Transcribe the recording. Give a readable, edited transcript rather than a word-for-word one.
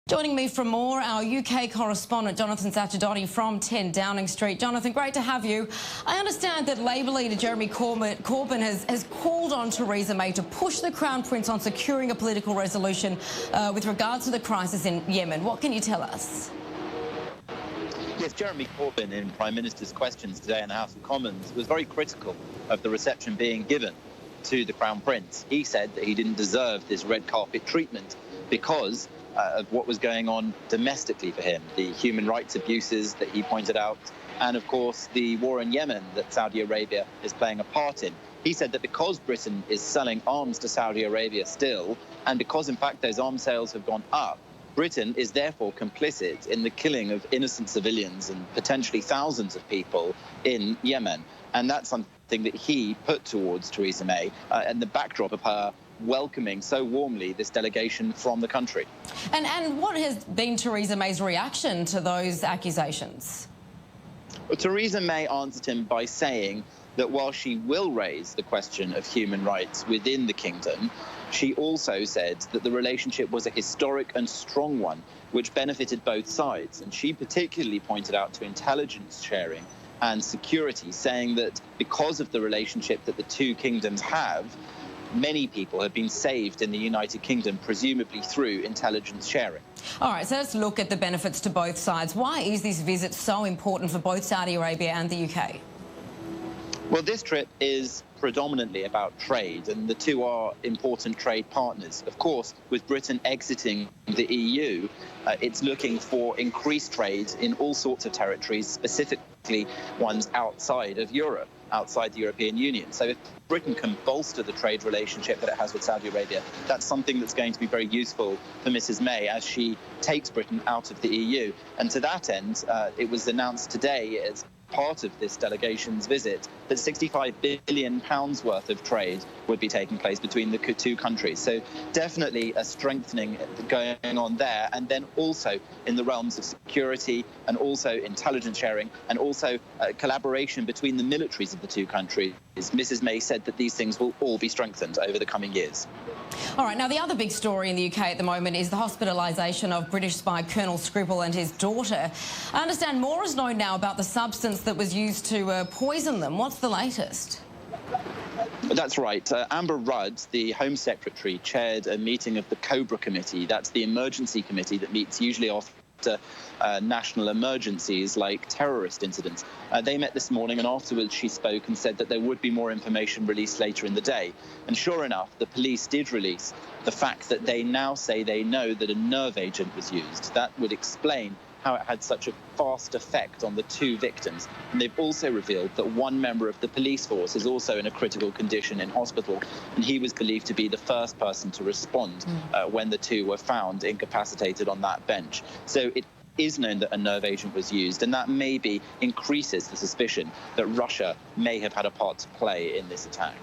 Joining me for more, our UK correspondent Jonathan Sacerdoti from 10 Downing Street. Jonathan, great to have you. I understand that Labour leader Jeremy Corbyn has called on Theresa May to push the Crown Prince on securing a political resolution with regards to the crisis in Yemen. What can you tell us? Yes, Jeremy Corbyn, in Prime Minister's questions today in the House of Commons, was very critical of the reception being given to the Crown Prince. He said that he didn't deserve this red carpet treatment because of what was going on domestically for him, the human rights abuses that he pointed out, and of course the war in Yemen that Saudi Arabia is playing a part in. He said that because Britain is selling arms to Saudi Arabia still, and because in fact those arms sales have gone up, Britain is therefore complicit in the killing of innocent civilians and potentially thousands of people in Yemen. And that's something that he put towards Theresa May and the backdrop of her welcoming so warmly this delegation from the country. And what has been Theresa May's reaction to those accusations? Well, Theresa May answered him by saying that while she will raise the question of human rights within the kingdom, she also said that the relationship was a historic and strong one, which benefited both sides. And she particularly pointed out to intelligence sharing and security, saying that because of the relationship that the two kingdoms have, many people have been saved in the United Kingdom, presumably through intelligence sharing. All right, so let's look at the benefits to both sides. Why is this visit so important for both Saudi Arabia and the UK? Well, this trip is predominantly about trade, and the two are important trade partners. Of course, with Britain exiting the EU, it's looking for increased trade in all sorts of territories, specifically ones outside of Europe, outside the European Union. So if Britain can bolster the trade relationship that it has with Saudi Arabia, that's something that's going to be very useful for Mrs May as she takes Britain out of the EU. And to that end, it was announced today as part of this delegation's visit that £65 billion worth of trade would be taking place between the two countries. So definitely a strengthening going on there, and then also in the realms of security and also intelligence sharing and also collaboration between the militaries of the two countries. Mrs May said that these things will all be strengthened over the coming years. All right, now the other big story in the UK at the moment is the hospitalisation of British spy Colonel Scribble and his daughter. I understand more is known now about the substance that was used to poison them. What's the latest? That's right. Amber Rudd, the Home Secretary, chaired a meeting of the Cobra Committee. That's the emergency committee that meets usually after national emergencies like terrorist incidents. They met this morning, and afterwards she spoke and said that there would be more information released later in the day. And sure enough, the police did release the fact that they now say they know that a nerve agent was used. That would explain how it had such a fast effect on the two victims. And they've also revealed that one member of the police force is also in a critical condition in hospital, and he was believed to be the first person to respond when the two were found incapacitated on that bench. So it is known that a nerve agent was used, and that maybe increases the suspicion that Russia may have had a part to play in this attack.